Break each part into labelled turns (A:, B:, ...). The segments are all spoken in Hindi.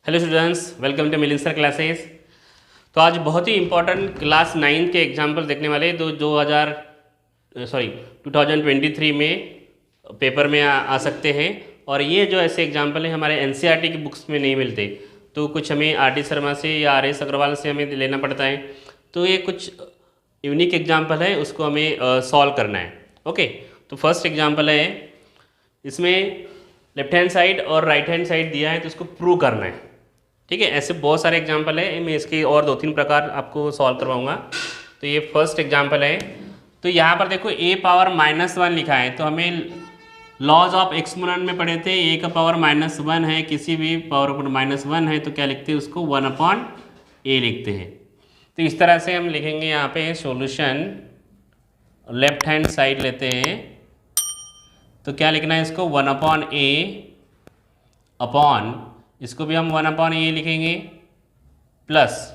A: हेलो स्टूडेंट्स, वेलकम टू मिलिन सर क्लासेस। तो आज बहुत ही इंपॉर्टेंट क्लास 9 के एग्जाम्पल देखने वाले दो 2023 में पेपर में आ सकते हैं। और ये जो ऐसे एग्जाम्पल हैं हमारे एनसीईआरटी की बुक्स में नहीं मिलते, तो कुछ हमें आर.डी. शर्मा से या आर.एस. अग्रवाल से हमें लेना पड़ता है। तो ये कुछ यूनिक एग्जाम्पल है, उसको हमें सॉल्व करना है। ओके, तो फर्स्ट एग्जाम्पल है, इसमें लेफ्ट हैंड साइड और राइट हैंड साइड दिया है तो उसको प्रूव करना है। ठीक है, ऐसे बहुत सारे एग्जाम्पल है, मैं इसके और 2-3 प्रकार आपको सॉल्व करवाऊंगा। तो ये फर्स्ट एग्जाम्पल है। तो यहाँ पर देखो a पावर -1 लिखा है, तो हमें लॉज ऑफ एक्सपोनेंट में पढ़े थे, a का पावर -1 है, किसी भी पावर पर -1 है तो क्या लिखते हैं उसको 1/a लिखते हैं। तो इस तरह से हम लिखेंगे यहाँ पे सॉल्यूशन, लेफ्ट हैंड साइड लेते हैं तो क्या लिखना है इसको 1/a अपॉन, इसको भी हम 1/a लिखेंगे, प्लस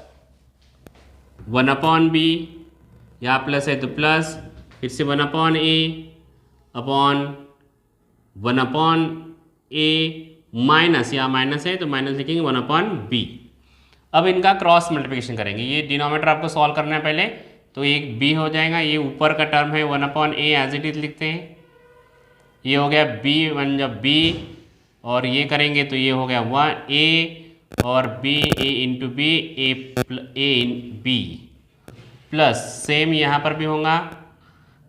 A: 1/b, यहाँ प्लस है तो प्लस, फिर से 1/a अपॉन 1/a माइनस, यहाँ माइनस है तो माइनस लिखेंगे 1/b। अब इनका क्रॉस मल्टीप्लिकेशन करेंगे। ये डिनोमिनेटर आपको सॉल्व करना है पहले, तो एक b हो जाएगा, ये ऊपर का टर्म है 1/a एज इट इज लिखते हैं, ये हो गया b वन जब b, और ये करेंगे तो ये हो गया 1a और b, a into B, a in b, plus same यहाँ पर भी होगा,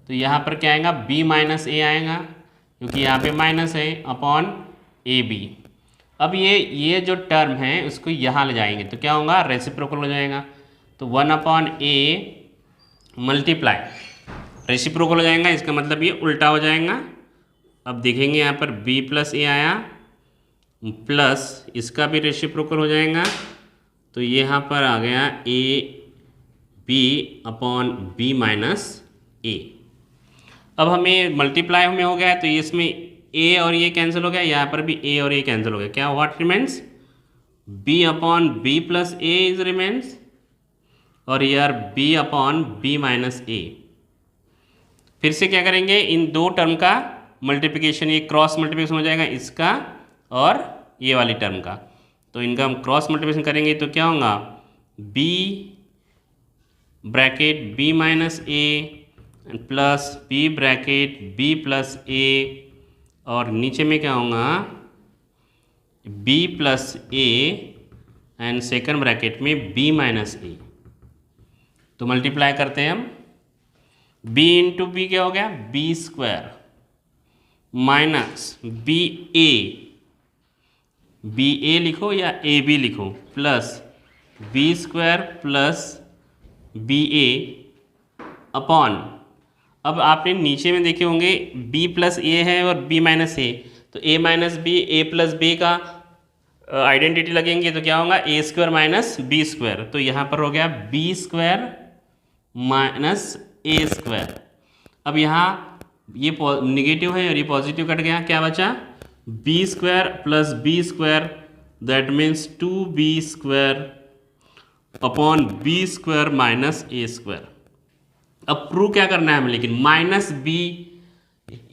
A: तो यहाँ पर क्या आएगा b माइनस a आएगा, क्योंकि यहाँ पे माइनस है, अपॉन ab। अब ये जो टर्म है उसको यहाँ ले जाएंगे तो क्या होगा, रेसिप्रोकल हो जाएगा, तो 1/a मल्टीप्लाई रेसिप्रोकल हो जाएगा, इसका मतलब ये उल्टा हो जाएगा। अब देखेंगे यहाँ पर b प्लस a आया, प्लस इसका भी रेसिप्रोकल हो जाएगा, तो यहाँ पर आ गया a b upon b minus a। अब हमें मल्टीप्लाई में हो गया है तो इसमें a और ये कैंसिल हो गया, यहाँ पर भी a और a कैंसिल हो गया, क्या what remains b upon b plus a is remains, और यार b upon b minus a। फिर से क्या करेंगे, इन दो टर्म का मल्टीप्लिकेशन, ये क्रॉस मल्टीप्लिकेशन हो जाएगा इसका और ये वाली टर्म का, तो इनका हम क्रॉस मल्टीप्लिकेशन करेंगे तो क्या होगा b bracket b minus a plus b bracket b plus a, और नीचे में क्या होगा b plus a and second bracket में b माइनस a। तो मल्टीप्लाई करते हैं हम, b इंटू बी क्या हो गया b square minus B A लिखो या ए बी लिखो, plus B square plus B A upon, अब आपने नीचे में देखे होंगे b प्लस ए है और b माइनस ए, तो a minus B, a plus B का आइडेंटिटी लगेंगे तो क्या होगा a square minus B square, तो यहाँ पर हो गया b square minus a square. अब यहाँ ये निगेटिव है और ये पॉजिटिव कट गया, क्या बचा b square plus b square, that means 2b square upon b square minus a square. अब प्रूव क्या करना है हमें, लेकिन minus b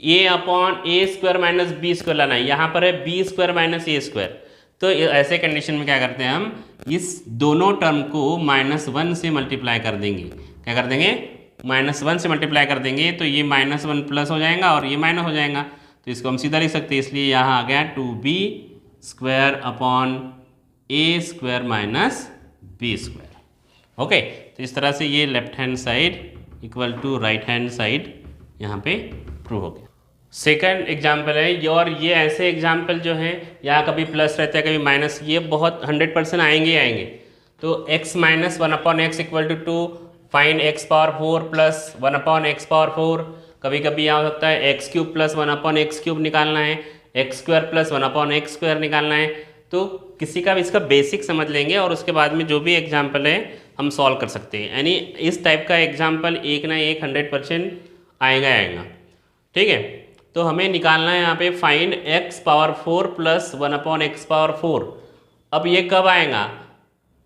A: a upon a square minus b square लाना है, यहाँ पर है b square minus a square. तो ऐसे कंडीशन में क्या करते हैं हम, इस दोनों टर्म को -1 से मल्टीप्लाई कर देंगे, क्या कर देंगे -1 से मल्टीप्लाई कर देंगे, तो ये -1 प्लस हो जाएगा और ये माइनस हो जाएगा, तो इसको हम सीधा लिख सकते हैं, इसलिए यहाँ आ गया 2b square upon a square minus b square. Okay, तो इस तरह से ये left hand side equal to right hand side यहाँ पे प्रूव हो गया। सेकंड एग्जाम्पल है, और ये ऐसे एग्जाम्पल जो हैं यहाँ कभी प्लस रहता है कभी माइनस, ये बहुत 100% आएंगे ही आएंगे। तो x minus 1/x equal to 2, find x power 4 plus 1/x power 4, कभी कभी यहाँ हो सकता है x cube plus 1/x cube निकालना है, x square plus 1/x square निकालना है। तो किसी का भी इसका बेसिक समझ लेंगे और उसके बाद में जो भी एग्जाम्पल है हम सॉल्व कर सकते हैं, यानी इस टाइप का एग्जाम्पल एक ना एक 100% आएगा। ठीक है, तो हमें निकालना है यहाँ पे find x power 4 plus 1/x power 4। अब ये कब आएगा,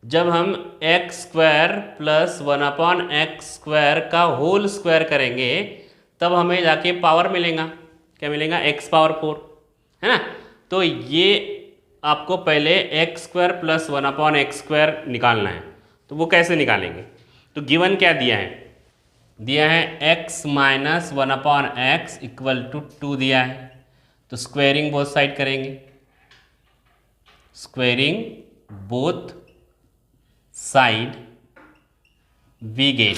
A: जब हम x square plus 1/x square का होल स्क्वायर करेंगे तब हमें जाके पावर मिलेगा, क्या मिलेगा x पावर 4, है ना। तो ये आपको पहले एक्स स्क्वायर प्लस 1/x² निकालना है। तो वो कैसे निकालेंगे? तो गिवन क्या दिया है? दिया है x minus 1/x equal to 2 दिया है। तो स्क्वेयरिंग बोथ साइड करेंगे, squaring both side we get,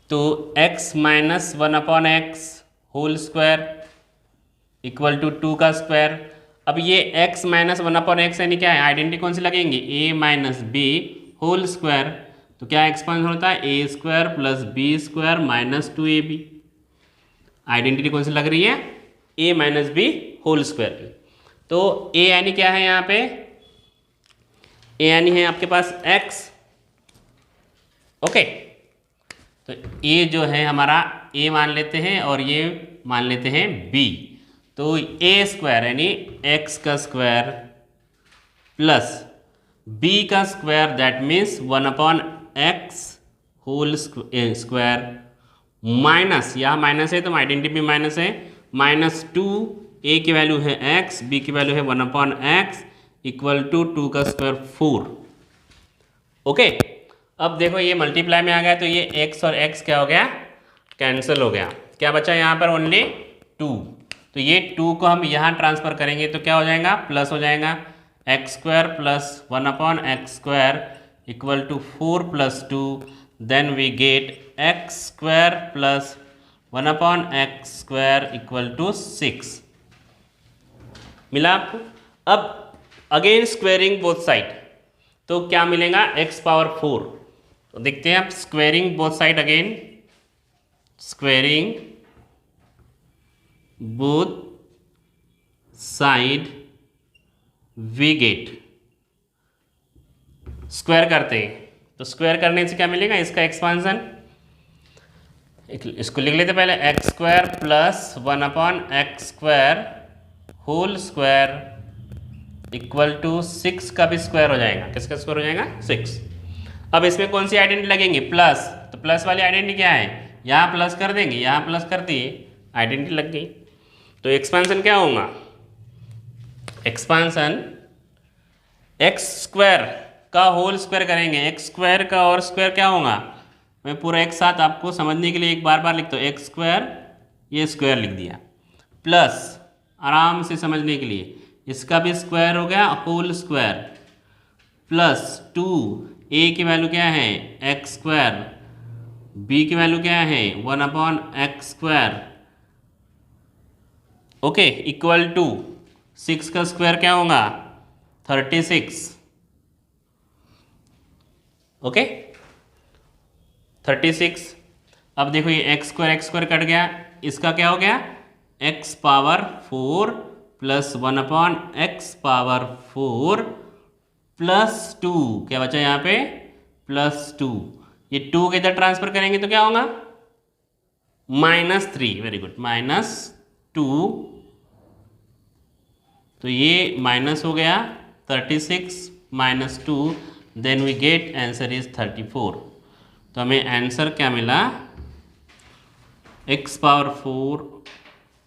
A: तो x minus 1/x whole square equal to 2 का स्क्वायर। अब ये x माइनस 1/x यानी क्या है? आइडेंटिटी कौन सी लगेंगी? a minus B whole square. तो क्या एक्सपेंशन होता है? a square plus B square minus 2ab। Identity कौन सी लग रही है? a minus B whole square की। तो a यानी क्या है यहाँ पे? a यानी है आपके पास x। ओके, तो a जो है हमारा a मान लेते हैं और ये मान लेते हैं b। तो a स्क्वायर यानी x का स्क्वायर प्लस b का square that means 1/x whole square minus, यहाँ माइनस है तो आइडेंटिटी भी माइनस है, माइनस 2, a की वैल्यू है x, b की वैल्यू है 1/x इक्वल टू 2 का स्क्वायर 4। ओके, अब देखो ये मल्टीप्लाई में आ गया तो ये x और x क्या हो गया? कैंसिल हो गया। क्या बचा यहाँ पर? ओनली 2। तो ये 2 को हम यहाँ ट्रांसफर करेंगे तो क्या हो जाएगा? प्लस हो जाएगा, X square plus 1/x² equal to 4 plus 2, then we get X square plus 1/x² equal to 6। मिला आपको? अब अगेन स्क्वेयरिंग बोथ साइड, तो क्या मिलेगा? x power 4। तो देखते हैं आप, squaring both side again, squaring both side we get, square करते हैं तो स्क्वायर करने से क्या मिलेगा? इसका एक्सपांसन, इसको लिख लेते पहले, X square plus 1/x² whole square equal to 6 का भी स्क्वायर हो जाएगा। किसका स्क्वायर हो जाएगा? 6। अब इसमें कौन सी आइडेंटिटी लगेंगी? प्लस। तो प्लस वाली आइडेंटिटी क्या है? यहाँ प्लस कर देंगे, यहाँ प्लस कर दिए, आइडेंटिटी लग गई। तो एक्सपांसन क्या होगा? एक्सपांसन एक्स स्क्वायर का होल स्क्वायर करेंगे, एक्स स्क्वायर का और स्क्वायर क्या होगा? मैं पूरा एक साथ आपको समझने के लिए एक बार लिखता हूँ, एक्स स्क्वायर, ये स्क्वायर लिख दिया, प्लस आराम से समझने के लिए इसका भी स्क्वायर हो गया, होल स्क्वायर प्लस 2, ए की वैल्यू क्या है? एक्स स्क्वायर, बी की वैल्यू क्या है? 1/x², ओके, इक्वल टू 6 का स्क्वायर क्या होगा? 36। ओके, 36। अब देखो ये एक्स स्क्वायर कट गया, इसका क्या हो गया? x power 4 plus 1/x⁴ plus 2, क्या बचा यहाँ पे? प्लस 2। ये 2 के इधर ट्रांसफर करेंगे तो क्या होगा? -3। Very good, -2। तो ये माइनस हो गया 36 - 2, then we get answer is 34। तो हमें आंसर क्या मिला? x⁴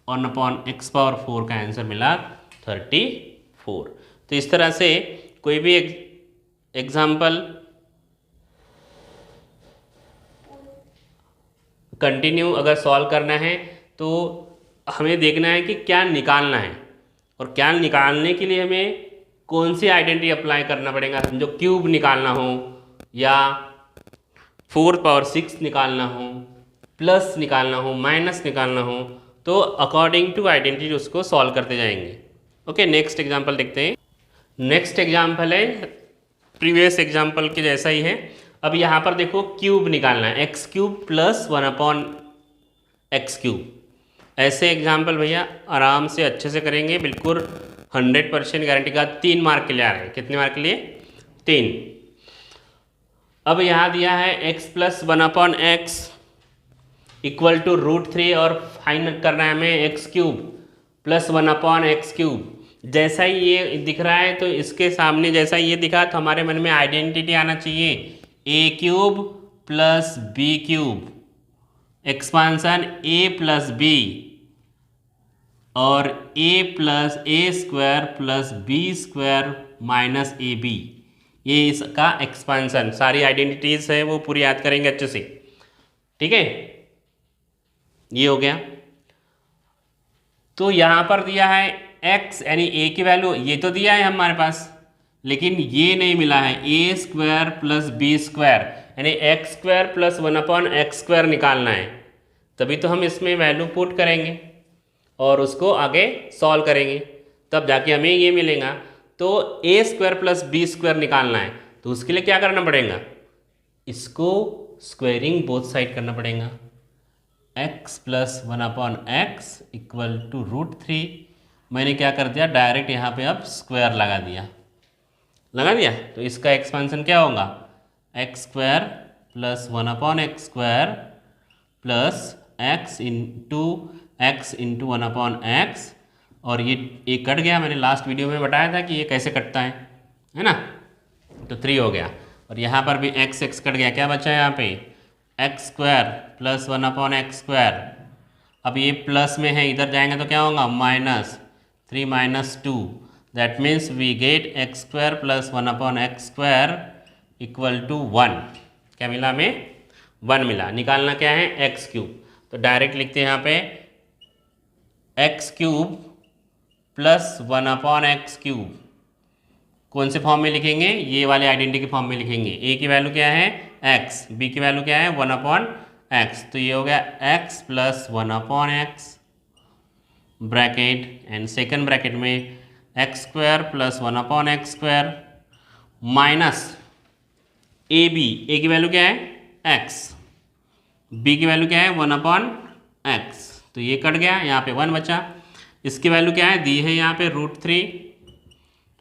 A: 1/x⁴ का आंसर मिला 34। तो इस तरह से कोई भी एग्जाम्पल कंटिन्यू अगर सॉल्व करना है तो हमें देखना है कि क्या निकालना है, और क्या निकालने के लिए हमें कौन सी आइडेंटिटी अप्लाई करना पड़ेगा। जो क्यूब निकालना हो या 4⁶ निकालना हो, प्लस निकालना हो, माइनस निकालना हो, तो अकॉर्डिंग टू आइडेंटिटी उसको सॉल्व करते जाएंगे। ओके, नेक्स्ट एग्जांपल देखते हैं। नेक्स्ट एग्जांपल है प्रीवियस एग्जांपल के जैसा ही है। अब यहाँ पर देखो क्यूब निकालना है, x³ प्लस 1/x³। ऐसे एग्जाम्पल भैया आराम से अच्छे से करेंगे, बिल्कुल 100% गारंटी का। 3 मार्क के लिए आ रहे हैं। कितने मार्क के लिए? 3। अब यहाँ दिया है x plus 1/x equal to √3 और फाइंड करना है हमें x³ प्लस 1/x³। जैसा ही ये दिख रहा है तो इसके सामने जैसा ये दिखा तो हमारे मन में आइडेंटिटी आना चाहिए, a³ plus b³ expansion a plus b और a+a² plus b² minus ab, ये इसका एक्सपांसन, सारी आइडेंटिटीज है वो पूरी याद करेंगे अच्छे से, ठीक है। ये हो गया। तो यहाँ पर दिया है x यानी a की वैल्यू, ये तो दिया है हमारे पास, लेकिन ये नहीं मिला है a² प्लस b² यानी x² प्लस 1/x² निकालना है, तभी तो हम इसमें वैल्यू पुट करेंगे और उसको आगे सॉल्व करेंगे, तब जाके हमें ये मिलेगा। तो a² प्लस b² निकालना है, तो उसके लिए क्या करना पड़ेगा, इसको स्क्वेयरिंग बोथ साइड करना पड़ेगा। x plus 1/x equal to √3, मैंने क्या कर दिया डायरेक्ट यहाँ पे अब स्क्वायर लगा दिया, तो इसका एक्सपेंशन क्या होगा, x² plus 1/x² plus x into 1/x, और ये कट गया, मैंने लास्ट वीडियो में बताया था कि ये कैसे कटता है ना। तो 3 हो गया, और यहाँ पर भी x कट गया, क्या बचा है यहाँ पे x² प्लस 1/x²। अब ये प्लस में है, इधर जाएंगे तो क्या होगा -3 - 2, that means we get x² plus 1/x² equal to 1। क्या मिला हमें, 1 मिला। निकालना क्या है x³, तो डायरेक्ट लिखते हैं यहाँ पे x³ प्लस 1/x³। कौन से फॉर्म में लिखेंगे, ये वाले आइडेंटिटी के फॉर्म में लिखेंगे। a की वैल्यू क्या है x, b की वैल्यू क्या है 1/x, तो ये हो गया x plus 1/x bracket, and second bracket में x² plus 1/x² minus ab, a की वैल्यू क्या है x, b की वैल्यू क्या है 1/x, तो ये कट गया, यहाँ पे 1 बचा। इसकी वैल्यू क्या है दी है यहाँ पे √3,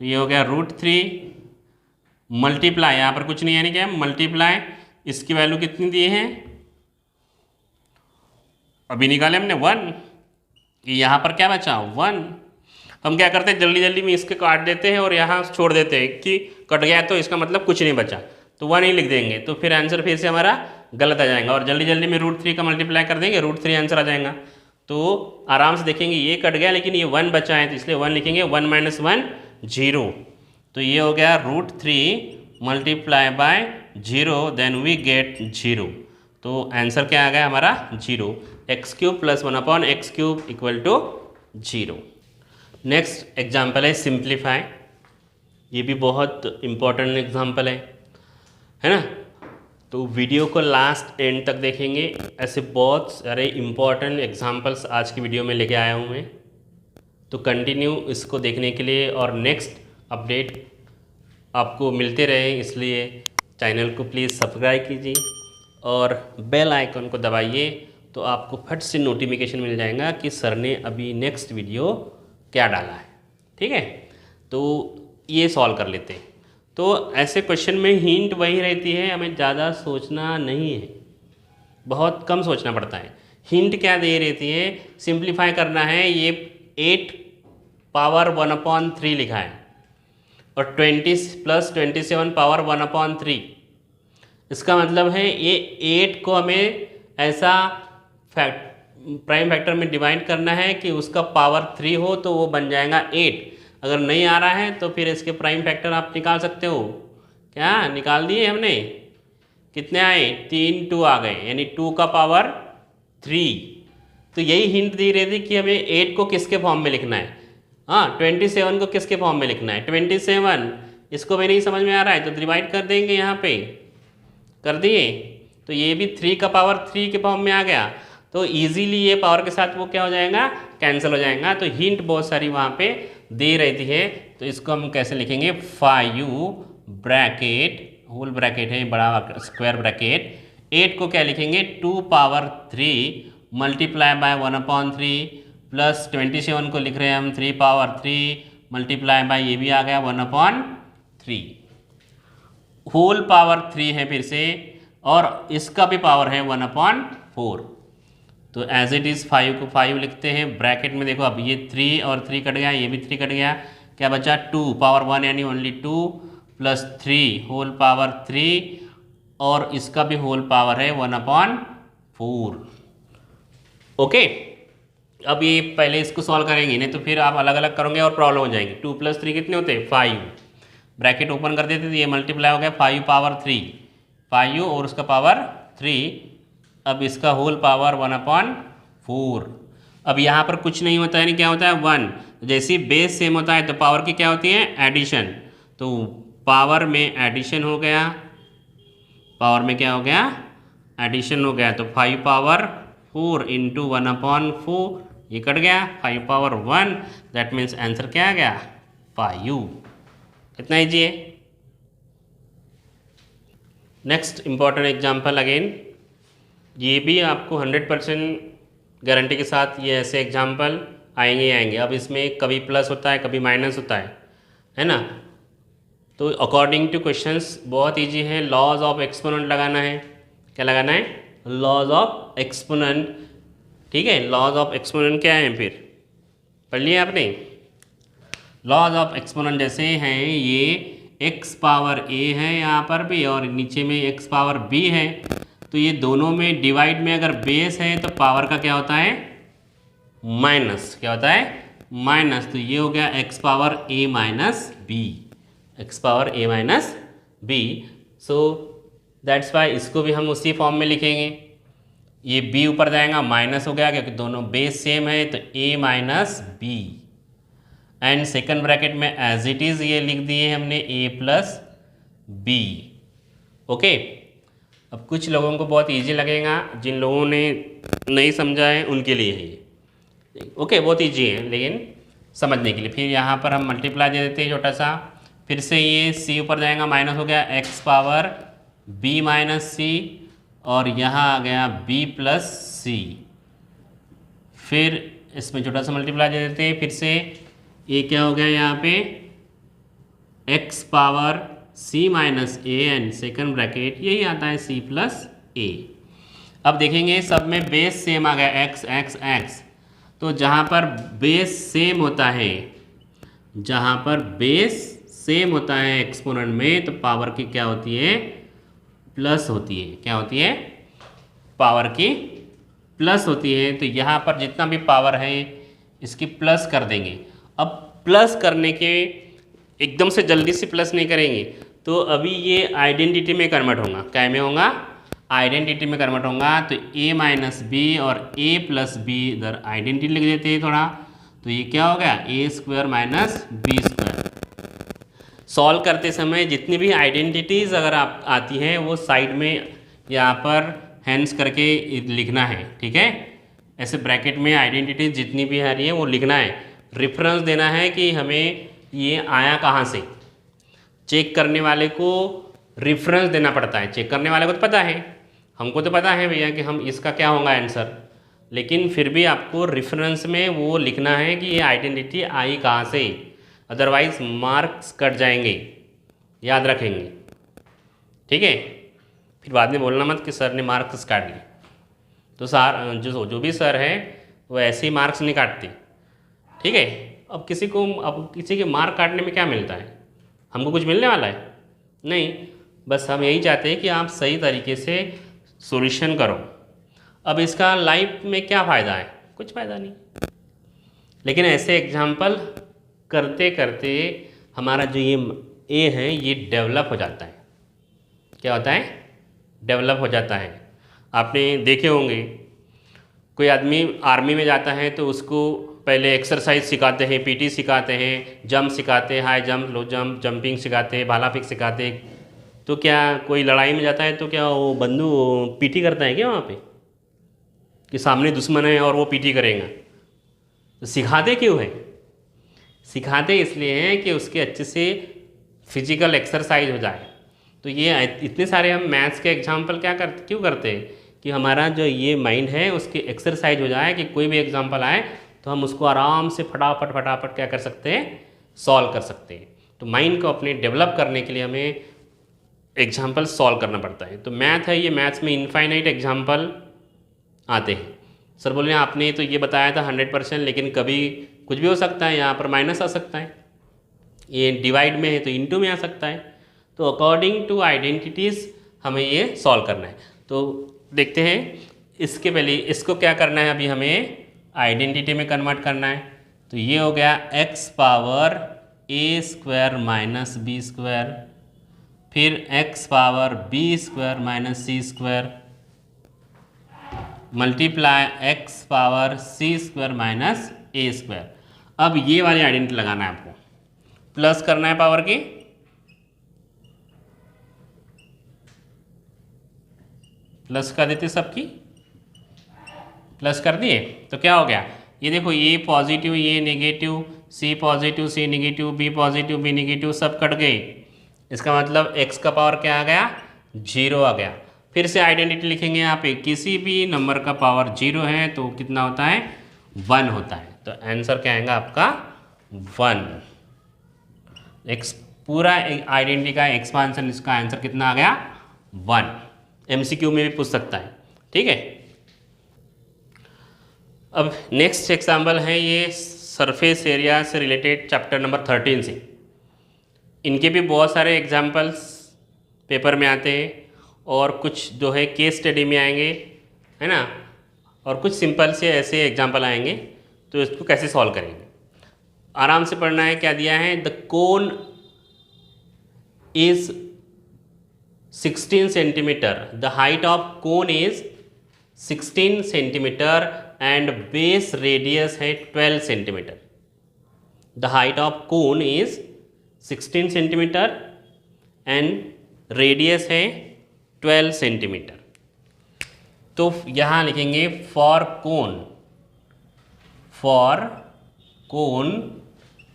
A: तो ये हो गया √3 मल्टीप्लाई, यहाँ पर कुछ नहीं है, क्या मल्टीप्लाई, इसकी वैल्यू कितनी दी है अभी निकाले हमने 1, यहाँ पर क्या बचा 1। हम क्या करते हैं जल्दी जल्दी में इसके काट देते हैं और यहाँ छोड़ देते हैं कि कट गया, तो इसका मतलब कुछ नहीं बचा, तो 1 ही लिख देंगे, तो फिर आंसर फिर से हमारा गलत आ जाएगा, और जल्दी जल्दी में √3 का मल्टीप्लाई कर देंगे, √3 आंसर आ जाएगा। तो आराम से देखेंगे ये कट गया, लेकिन ये 1 बचा है, तो इसलिए 1 लिखेंगे, 1 - 1 0, तो ये हो गया √3 multiply by 0, then we get 0, तो आंसर क्या आ गया हमारा 0, x³ plus 1/x³ equal to 0। Next example है सिंप्लीफाई, ये भी बहुत इम्पोर्टेंट एग्जाम्पल है ना। तो वीडियो को लास्ट एंड तक देखेंगे, ऐसे बहुत सारे इम्पोर्टेंट एग्जाम्पल्स आज की वीडियो में लेके आया हूँ मैं, तो कंटिन्यू इसको देखने के लिए और नेक्स्ट अपडेट आपको मिलते रहे, इसलिए चैनल को प्लीज़ सब्सक्राइब कीजिए और बेल आइकन को दबाइए, तो आपको फट से नोटिफिकेशन मिल जाएगा कि सर ने अभी नेक्स्ट वीडियो क्या डाला है, ठीक है। तो ये सॉल्व कर लेते हैं। तो ऐसे क्वेश्चन में हिंट वही रहती है, हमें ज़्यादा सोचना नहीं है, बहुत कम सोचना पड़ता है। हिंट क्या दे रहती है, सिंप्लीफाई करना है, ये 8 पावर 1/3 लिखा है और 20 प्लस 27 पावर 1/3, इसका मतलब है ये 8 को हमें ऐसा प्राइम फैक्टर में डिवाइड करना है कि उसका पावर 3 हो, तो वो बन जाएगा 8। अगर नहीं आ रहा है तो फिर इसके प्राइम फैक्टर आप निकाल सकते हो, क्या निकाल दिए हमने, कितने आए 3 2 आ गए, यानी 2 का पावर 3। तो यही हिंट दी रही थी कि हमें 8 को किसके फॉर्म में लिखना है, हाँ 27 को किसके फॉर्म में लिखना है, 27 इसको भी नहीं समझ में आ रहा है तो डिवाइड कर देंगे, यहाँ पे कर दिए, तो ये भी 3 का पावर 3 के फॉर्म में आ गया, तो इजीली ये पावर के साथ वो क्या हो जाएगा कैंसिल हो जाएगा। तो हिंट बहुत सारी वहाँ पे दे रहती है, तो इसको हम कैसे लिखेंगे 5 ब्रैकेट होल ब्रैकेट है बड़ा स्क्वायर ब्रैकेट, 8 को क्या लिखेंगे 2 पावर 3 मल्टीप्लाई बाय 1/3 प्लस 27 को लिख रहे हैं हम 3 पावर 3 मल्टीप्लाई बाय ये भी आ गया 1/3, होल पावर 3 है फिर से, और इसका भी पावर है 1/4, तो एज इट इज़ 5 को 5 लिखते हैं ब्रैकेट में। देखो अब ये 3 और 3 कट गया, ये भी 3 कट गया, क्या बचा 2 पावर 1 यानी ओनली 2 प्लस 3 होल पावर 3, और इसका भी होल पावर है 1/4। ओके, अब ये पहले इसको सॉल्व करेंगे, नहीं तो फिर आप अलग अलग करोगे और प्रॉब्लम हो जाएंगी। 2 + 3 कितने होते हैं 5, ब्रैकेट ओपन कर देते तो ये मल्टीप्लाई हो गया 5 पावर 3, 5 और उसका पावर 3, अब इसका होल पावर 1/4। अब यहाँ पर कुछ नहीं होता है, नहीं क्या होता है 1, जैसे बेस सेम होता है तो पावर की क्या होती है एडिशन, तो पावर में एडिशन हो गया, पावर में क्या हो गया एडिशन हो गया, तो 5 पावर 4 इंटू 1/4, ये कट गया 5 पावर 1, दैट मीन्स आंसर क्या आ गया 5। कितना ईजी है। नेक्स्ट इंपॉर्टेंट एग्जाम्पल अगेन, ये भी आपको 100% गारंटी के साथ ये ऐसे एग्जाम्पल आएंगे। अब इसमें कभी प्लस होता है कभी माइनस होता है ना। तो अकॉर्डिंग टू क्वेश्चंस बहुत इजी है, लॉज ऑफ एक्सपोनेंट लगाना है। क्या लगाना है लॉज ऑफ एक्सपोनेंट, ठीक है। लॉज ऑफ एक्सपोनेंट क्या है फिर पढ़ लिया आपने। लॉज ऑफ एक्सपोनेंट जैसे हैं ये x पावर a है यहाँ पर भी और नीचे में x पावर b है, तो ये दोनों में डिवाइड में अगर बेस है तो पावर का क्या होता है माइनस, क्या होता है माइनस, तो ये हो गया x power a minus b, x power a minus b। So that's why इसको भी हम उसी फॉर्म में लिखेंगे, ये b ऊपर जाएगा माइनस हो गया क्योंकि दोनों बेस सेम है, तो a minus b and second bracket में एज इट इज़ ये लिख दिए हमने a प्लस b। ओके, अब कुछ लोगों को बहुत इजी लगेगा, जिन लोगों ने नहीं समझा है उनके लिए है ये। ओके, बहुत इजी है लेकिन समझने के लिए। फिर यहाँ पर हम मल्टीप्लाई दे देते हैं छोटा सा, फिर से ये c ऊपर जाएगा माइनस हो गया x power b minus c, और यहाँ आ गया b प्लस c। फिर इसमें छोटा सा मल्टीप्लाई दे देते हैं, फिर से ये क्या हो गया यहाँ पे x power c minus a and second bracket यही आता है c प्लस a। अब देखेंगे सब में बेस सेम आ गया x x x, तो जहाँ पर बेस सेम होता है, जहाँ पर बेस सेम होता है एक्सपोनेंट में, तो पावर की क्या होती है प्लस होती है। क्या होती है पावर की प्लस होती है। तो यहाँ पर जितना भी पावर है इसकी प्लस कर देंगे। अब प्लस करने के एकदम से जल्दी से प्लस नहीं करेंगे, तो अभी ये आइडेंटिटी में कन्वर्ट होगा। क्या में होगा आइडेंटिटी में कन्वर्ट होगा, तो a माइनस बी और a प्लस बी इधर आइडेंटिटी लिख देते हैं थोड़ा, तो ये क्या हो गया a square minus B square. Solve करते समय जितनी भी आइडेंटिटीज़ अगर आप आती हैं वो साइड में यहाँ पर हैंड्स करके लिखना है, ठीक है। ऐसे ब्रैकेट में आइडेंटिटीज जितनी भी आ रही है वो लिखना है, रेफरेंस देना है कि हमें ये आया कहाँ से। चेक करने वाले को रेफरेंस देना पड़ता है, चेक करने वाले को तो पता है, हमको तो पता है भैया कि हम इसका क्या होगा आंसर, लेकिन फिर भी आपको रेफरेंस में वो लिखना है कि ये आइडेंटिटी आई कहाँ से, अदरवाइज मार्क्स कट जाएंगे, याद रखेंगे, ठीक है। फिर बाद में बोलना मत कि सर ने मार्क्स काट लिए, तो सर जो भी सर है वो ऐसे ही मार्क्स नहीं काटते, ठीक है। अब किसी के मार्क काटने में क्या मिलता है, हमको कुछ मिलने वाला है नहीं, बस हम यही चाहते हैं कि आप सही तरीके से सॉल्यूशन करो। अब इसका लाइफ में क्या फ़ायदा है, कुछ फ़ायदा नहीं, लेकिन ऐसे एग्जाम्पल करते करते हमारा जो ये ए है ये डेवलप हो जाता है। क्या होता है डेवलप हो जाता है। आपने देखे होंगे कोई आदमी आर्मी में जाता है तो उसको पहले एक्सरसाइज सिखाते हैं, पीटी सिखाते हैं, जंप सिखाते हैं, high jump, low jump, jumping सिखाते हैं, भाला फेंक सिखाते हैं। तो क्या कोई लड़ाई में जाता है तो क्या वो बंदूक पीटी करता है क्या वहाँ पे, कि सामने दुश्मन है और वो पीटी करेगा। तो सिखाते क्यों है, सिखाते इसलिए हैं कि उसके अच्छे से फिजिकल एक्सरसाइज हो जाए। तो ये इतने सारे हम मैथ्स के एग्जाम्पल क्यों करते हैं कि हमारा जो ये माइंड है उसकी एक्सरसाइज हो जाए, कि कोई भी एग्जाम्पल आए तो हम उसको आराम से फटाफट क्या कर सकते हैं सॉल्व कर सकते हैं। तो माइंड को अपने डेवलप करने के लिए हमें एग्जाम्पल सॉल्व करना पड़ता है। तो मैथ है, ये मैथ्स में इनफाइनाइट एग्जाम्पल आते हैं। सर बोले आपने तो ये बताया था 100%, लेकिन कभी कुछ भी हो सकता है, यहाँ पर माइनस आ सकता है, ये डिवाइड में है तो इनटू में आ सकता है। तो अकॉर्डिंग टू आइडेंटिटीज़ हमें ये सॉल्व करना है। तो देखते हैं, इसके पहले इसको क्या करना है, अभी हमें आइडेंटिटी में कन्वर्ट करना है। तो ये हो गया x power a square minus B square, फिर x power b square minus C square multiply x power c square minus a square. अब ये वाली आइडेंटिटी लगाना है आपको, प्लस करना है पावर की, प्लस कर देते सबकी, प्लस कर दिए तो क्या हो गया, ये देखो ये पॉजिटिव ये negative, C positive C negative, B positive B negative, सब कट गए। इसका मतलब x का पावर क्या आ गया, 0 आ गया। फिर से आइडेंटिटी लिखेंगे यहाँ पे, किसी भी नंबर का पावर 0 है तो कितना होता है, 1 होता है। तो आंसर क्या आएगा आपका 1। एक्स पूरा आइडेंटिटी का एक्सपांशन, इसका आंसर कितना आ गया 1। MCQ में भी पूछ सकता है, ठीक है। अब नेक्स्ट एग्जाम्पल है ये सरफेस एरिया से रिलेटेड चैप्टर नंबर 13 से। इनके भी बहुत सारे एग्जाम्पल्स पेपर में आते हैं और कुछ जो है केस स्टडी में आएंगे, है ना, और कुछ सिंपल से ऐसे एग्जाम्पल आएंगे। तो इसको कैसे सॉल्व करेंगे, आराम से पढ़ना है। क्या दिया है, the cone is 16 centimetre, the height of cone is 16 centimetre and base radius है 12 centimetre. The height of cone is 16 centimetre and radius है 12 सेंटीमीटर। तो यहाँ लिखेंगे फॉर कोन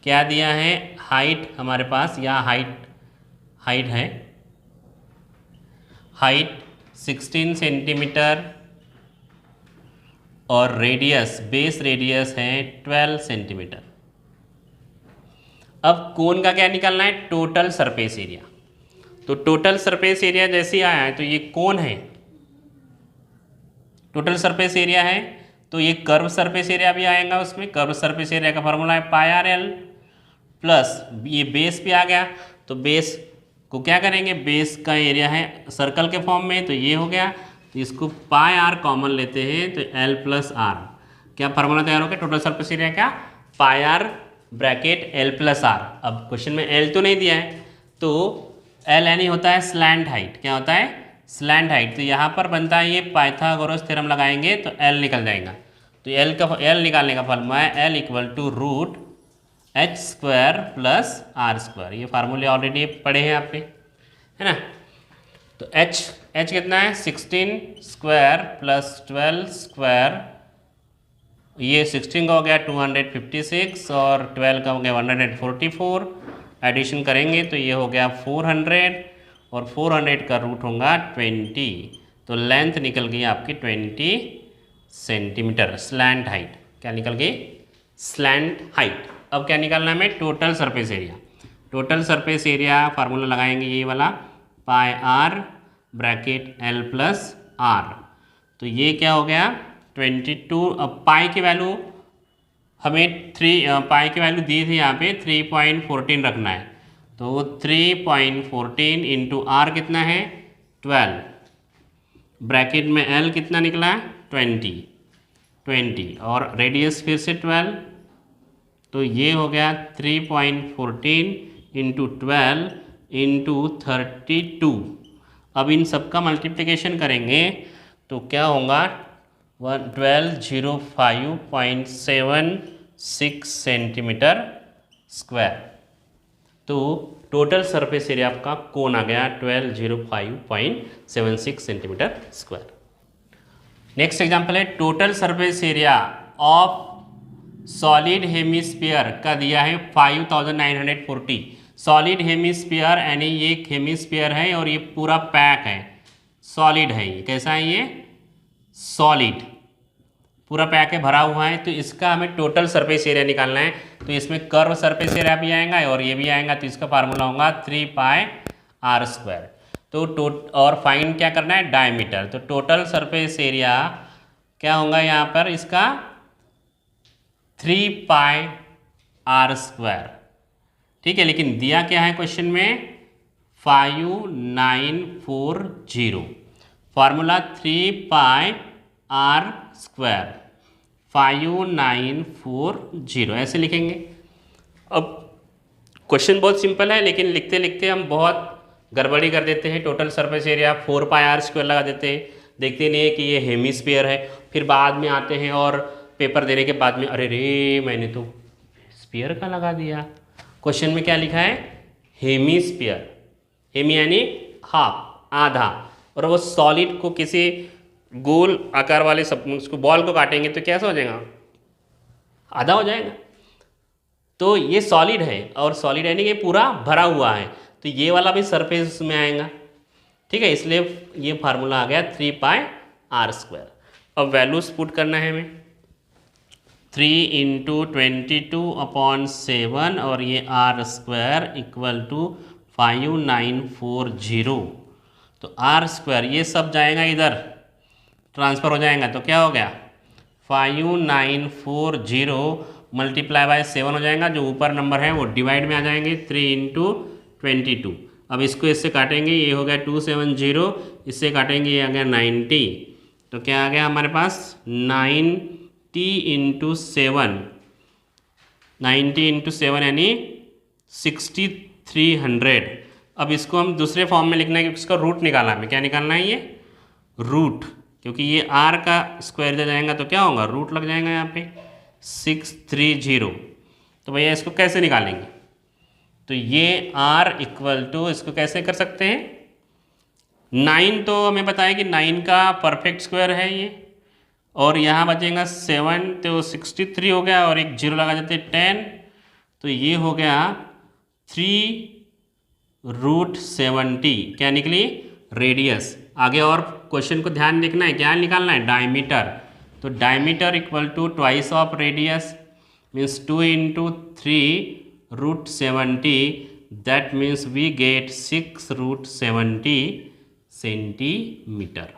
A: क्या दिया है, हाइट हमारे पास यहाँ हाइट है, हाइट 16 सेंटीमीटर और रेडियस बेस रेडियस है 12 सेंटीमीटर। अब कोन का क्या निकालना है, टोटल सरफेस एरिया। तो टोटल सरफेस एरिया जैसे आया है तो ये कोन है, टोटल सरफेस एरिया है, तो ये कर्व सरफेस एरिया भी आएगा उसमें। कर्व सरफेस एरिया का फॉर्मूला है पाई आर एल प्लस ये बेस भी आ गया। तो बेस को क्या करेंगे, बेस का एरिया है सर्कल के फॉर्म में, तो ये हो गया। तो इसको पाई आर कॉमन लेते हैं तो एल प्लस आर, क्या फार्मूला तैयार हो गया टोटल सरफेस एरिया का, pi R bracket L plus R. अब क्वेश्चन में एल तो नहीं दिया है, तो एल यानी होता है स्लैंट हाइट, क्या होता है स्लैंट हाइट। तो यहाँ पर बनता है ये पाइथागोरस थ्योरम लगाएंगे तो एल निकल जाएगा। तो एल निकालने का फॉर्मूला है L equal to root H square plus R square. ये फार्मूले ऑलरेडी पढ़े हैं आपने, है ना। तो एच कितना है 16 स्क्वायर प्लस 12 स्क्वायर, ये 16 का हो गया 256 और 12 का हो गया 144। एडिशन करेंगे तो ये हो गया 400 और 400 का रूट होगा 20। तो लेंथ निकल गई आपकी 20 सेंटीमीटर। स्लैंट हाइट क्या निकल गई, स्लैंट हाइट। अब क्या निकालना है हमें, total surface area. Total surface area formula लगाएंगे ये वाला pi R bracket L plus R. तो ये क्या हो गया 22। अब पाई की वैल्यू हमें पाई की वैल्यू दी थी यहाँ पे 3.14 रखना है। तो 3.14 इंटू आर कितना है 12, ब्रैकेट में एल कितना निकला है 20 और रेडियस फिर से 12। तो ये हो गया 3.14 इंटू 12 इंटू 32। अब इन सब का मल्टीप्लिकेशन करेंगे तो क्या होगा 1205.76 सेंटीमीटर स्क्वायर। तो टोटल सरफेस एरिया आपका कोन आ गया 1205.76 सेंटीमीटर स्क्वायर। नेक्स्ट एग्जांपल है total surface area of solid hemisphere का दिया है 5940। सॉलिड हेमिस्फीयर यानी ये एक हेमिस्फीयर है और ये पूरा पैक है, सॉलिड है। ये कैसा है, ये सॉलिड पूरा पैक है, भरा हुआ है। तो इसका हमें टोटल सरफेस एरिया निकालना है। तो इसमें कर्व सरफेस एरिया भी आएगा और ये भी आएगा। तो इसका फार्मूला होगा 3 पाई आर स्क्वायर। तो और फाइंड क्या करना है, डायमीटर। तो टोटल सरफेस एरिया क्या होगा यहाँ पर इसका 3 पाई आर स्क्वायर, ठीक है। लेकिन दिया क्या है क्वेश्चन में 5940। फार्मूला 3 पाई आर स्क्वायर, 5940 ऐसे लिखेंगे। अब क्वेश्चन बहुत सिंपल है, लेकिन लिखते लिखते हम बहुत गड़बड़ी कर देते हैं। टोटल सरफेस एरिया 4πr² लगा देते हैं, देखते नहीं है कि ये हेमिस्फीयर है। फिर बाद में आते हैं और पेपर देने के बाद में अरे रे मैंने तो स्फीयर का लगा दिया। क्वेश्चन में क्या लिखा है? हेमिस्फीयर। हेमी यानी हाफ, आधा। और वो सॉलिड को किसी गोल आकार वाले उसको बॉल को काटेंगे तो कैसा हो जाएगा? आधा हो जाएगा। तो ये सॉलिड है, और सॉलिड यानी कि पूरा भरा हुआ है, तो ये वाला भी सरफेस में आएगा। ठीक है, इसलिए ये फार्मूला आ गया 3πr²। अब वैल्यूज पुट करना है हमें। 3 × 22/7 और ये r² इक्वल टू 5940। तो r² ये सब जाएगा इधर, ट्रांसफ़र हो जाएगा। तो क्या हो गया? 5940 मल्टीप्लाई बाय 7 हो जाएगा। जो ऊपर नंबर है वो डिवाइड में आ जाएंगे। 3 × 22। अब इसको इससे काटेंगे, ये हो गया 270, इससे काटेंगे ये आ गया 90। तो क्या आ गया हमारे पास? 90 × 7, 90 × 7 यानी 6300। अब इसको हम दूसरे फॉर्म में लिखना है क्योंकि इसका रूट निकालना है। क्या निकालना है? ये रूट, क्योंकि ये r का स्क्वायर दे जाएगा तो क्या होगा? रूट लग जाएगा यहाँ पे 630। तो भैया इसको कैसे निकालेंगे? तो ये r इक्वल टू, इसको कैसे कर सकते हैं? 9 तो हमें बताया कि 9 का परफेक्ट स्क्वायर है ये, और यहाँ बचेगा 7, तो 63 हो गया, और एक 0 लगा देते 10, तो ये हो गया 3√70। क्या निकली? रेडियस। आगे और क्वेश्चन को ध्यान देखना है, क्या निकालना है? डायमीटर। तो diameter equal to twice of radius, means 2 × 3√70, that means we get 6√70 centimetre.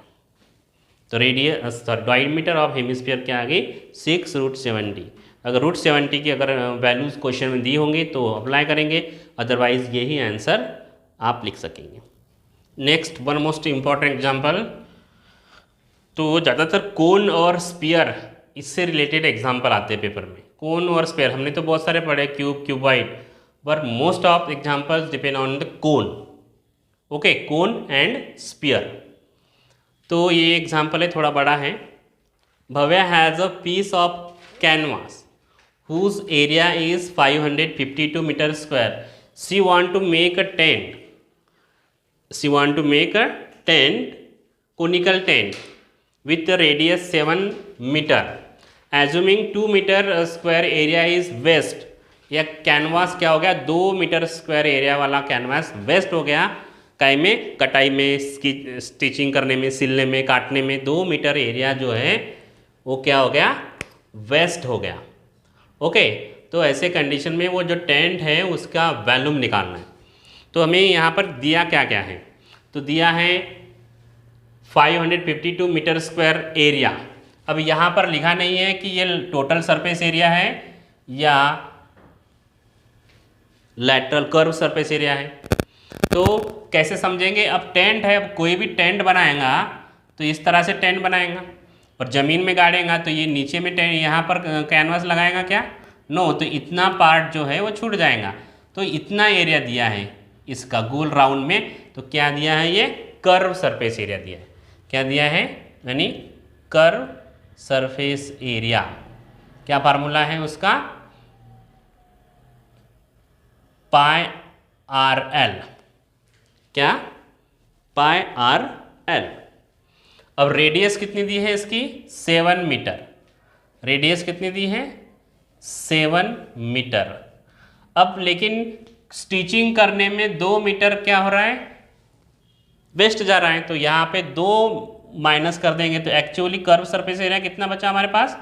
A: तो रेडियस डायमीटर ऑफ हेमिस्फीयर क्या आ गई? 6√70। अगर √70 की अगर वैल्यूज क्वेश्चन में दी होंगी तो अप्लाई करेंगे, अदरवाइज यही आंसर आप लिख सकेंगे। Next, one most important example. तो ज़्यादातर कोन और स्पीयर, इससे रिलेटेड एग्जाम्पल आते हैं पेपर में। कोन और स्पीयर हमने तो बहुत सारे पढ़े, cube, cuboid, but most of examples depend on the cone. Okay, cone and sphere. तो ये एग्जाम्पल है, थोड़ा बड़ा है। Bhavya has a piece of canvas whose area is 552 meter square. She want to make a tent. She want to make a tent, conical tent with a radius 7 meter. Assuming 2 meter square area is west. यह कैनवास क्या हो गया? 2 मीटर स्क्वायर एरिया वाला कैनवास वेस्ट हो गया। काई में? कटाई में, स्टिचिंग करने में, सिलने में, काटने में 2 मीटर एरिया जो है वो क्या हो गया? वेस्ट हो गया। ओके, तो ऐसे कंडीशन में वो जो टेंट है उसका वॉल्यूम निकालना है। तो हमें यहाँ पर दिया क्या क्या है? तो दिया है 552 मीटर स्क्वायर एरिया। अब यहाँ पर लिखा नहीं है कि ये टोटल सरफेस एरिया है या लैटरल कर्व सरफेस एरिया है। तो कैसे समझेंगे? अब टेंट है, अब कोई भी टेंट बनाएगा तो इस तरह से टेंट बनाएगा, और ज़मीन में गाड़ेगा तो ये नीचे में टेंट, यहाँ पर कैनवास लगाएगा क्या? नो, तो इतना पार्ट जो है वो छूट जाएगा। तो इतना एरिया दिया है इसका गोल राउंड में, तो क्या दिया है? ये कर्व सरफेस एरिया दिया है। क्या दिया है? यानी कर्व सरफेस एरिया। क्या फार्मूला है उसका? πr_l। क्या? πr_l। अब रेडियस कितनी दी है इसकी? 7 मीटर। रेडियस कितनी दी है? 7 मीटर। अब लेकिन स्टिचिंग करने में 2 मीटर क्या हो रहा है? वेस्ट जा रहा है। तो यहाँ पे 2 माइनस कर देंगे तो एक्चुअली कर्व सरफेस एरिया कितना बचा हमारे पास?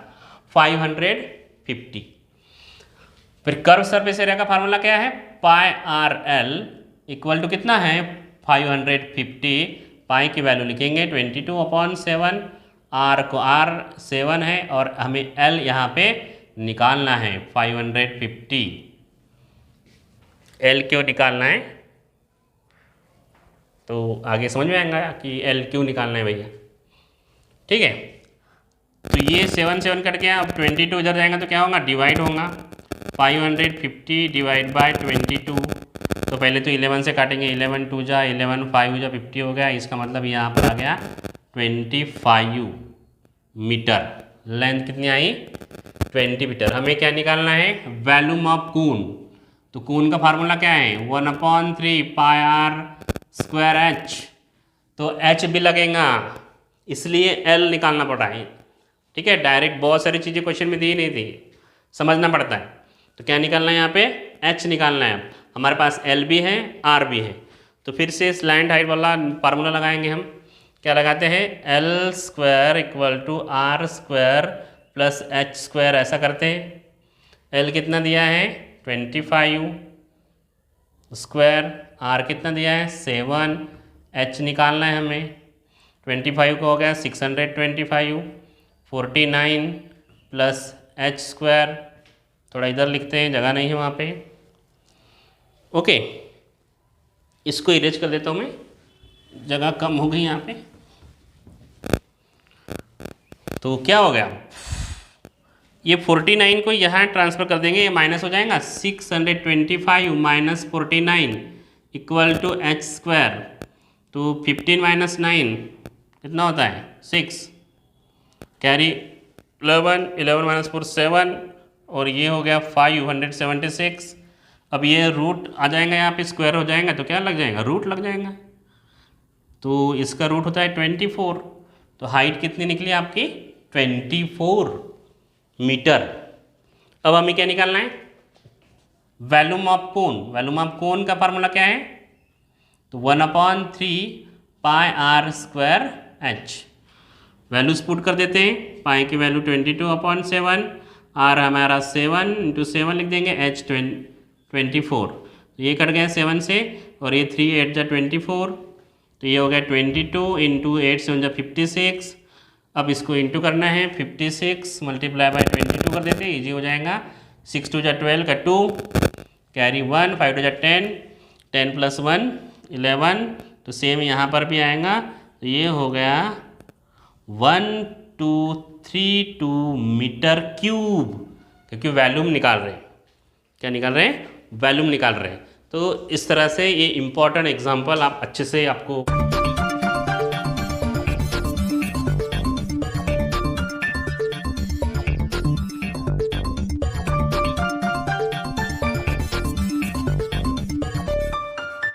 A: 550। फिर कर्व सरफेस एरिया का फार्मूला क्या है? πr_l इक्वल टू कितना है? 550। पाई की वैल्यू लिखेंगे 22/7, r को r 7 है, और हमें l यहाँ पे निकालना है 550। l क्यों निकालना है? तो आगे समझ में आएगा कि l क्यों निकालना है भैया। ठीक है, तो ये 7 7 कट गया, अब 22 इधर जाएगा तो क्या होगा, डिवाइड होगा। 550 डिवाइड बाय 22, तो पहले तो 11 से काटेंगे, 11 2 जा 11, 5 जा 50 हो गया। इसका मतलब यहाँ पर आ गया 25 मीटर। लेंथ कितनी आई, 20 मीटर। हमें क्या निकालना है, वॉल्यूम ऑफ कून। तो कून का फार्मूला क्या है, 1/3 पाई आर स्क्वायर एच। तो एच भी लगेगा, इसलिए एल निकालना पड़ा है। ठीक है, डायरेक्ट बहुत सारी चीज़ें क्वेश्चन में दी नहीं थी, समझना पड़ता है। तो क्या निकालना है यहाँ पे, एच निकालना है। हमारे पास एल भी है, आर भी है। तो फिर से स्लैंट हाइट वाला फार्मूला लगाएंगे हम। क्या लगाते हैं, L square equal to R square plus H square, ऐसा करते हैं। एल कितना दिया है 25 स्क्वायर, आर कितना दिया है 7, एच निकालना है हमें। 25 का हो गया 625, 49 प्लस एच स्क्वायर, थोड़ा इधर लिखते हैं, जगह नहीं है वहाँ पे। ओके, इसको इरेज कर देता हूँ मैं, जगह कम हो गई यहाँ पे। तो क्या हो गया, ये 49 को यहाँ ट्रांसफ़र कर देंगे, ये माइनस हो जाएगा। 625 minus 49 equal to H square. तो 15 माइनस 9 कितना होता है 6, कैरी 11, 11 माइनस 4 7, और ये हो गया 576। अब ये रूट आ जाएगा, यहाँ पे स्क्वायर हो जाएगा तो क्या लग जाएगा, रूट लग जाएगा। तो इसका रूट होता है 24। तो हाइट कितनी निकली आपकी 24 मीटर। अब हमें क्या निकालना है, volume of cone. Volume of cone का फार्मूला क्या है, तो 1/3 pi R square H. Values put कर देते हैं, पाई की वैल्यू 22/7, आर हमारा 7 इंटू 7 लिख देंगे, एच 24। तो ये कट गया 7 से, और ये 3 8 जा 24, तो ये हो गया 22 इंटू 8 7 जा 56। अब इसको इंटू करना है, 56 मल्टीप्लाई बाई 22 कर देते हैं, ईजी हो जाएगा। 6 2 जा 12 का 2, कैरी 1, 5 2 जा 10, 10 प्लस 1 11। तो सेम यहाँ पर भी आएगा, तो ये हो गया 1232 मीटर क्यूब, क्योंकि वॉल्यूम निकाल रहे हैं। क्या निकाल रहे हैं, वॉल्यूम निकाल रहे हैं। तो इस तरह से ये इम्पॉर्टेंट एग्जाम्पल आप अच्छे से आपको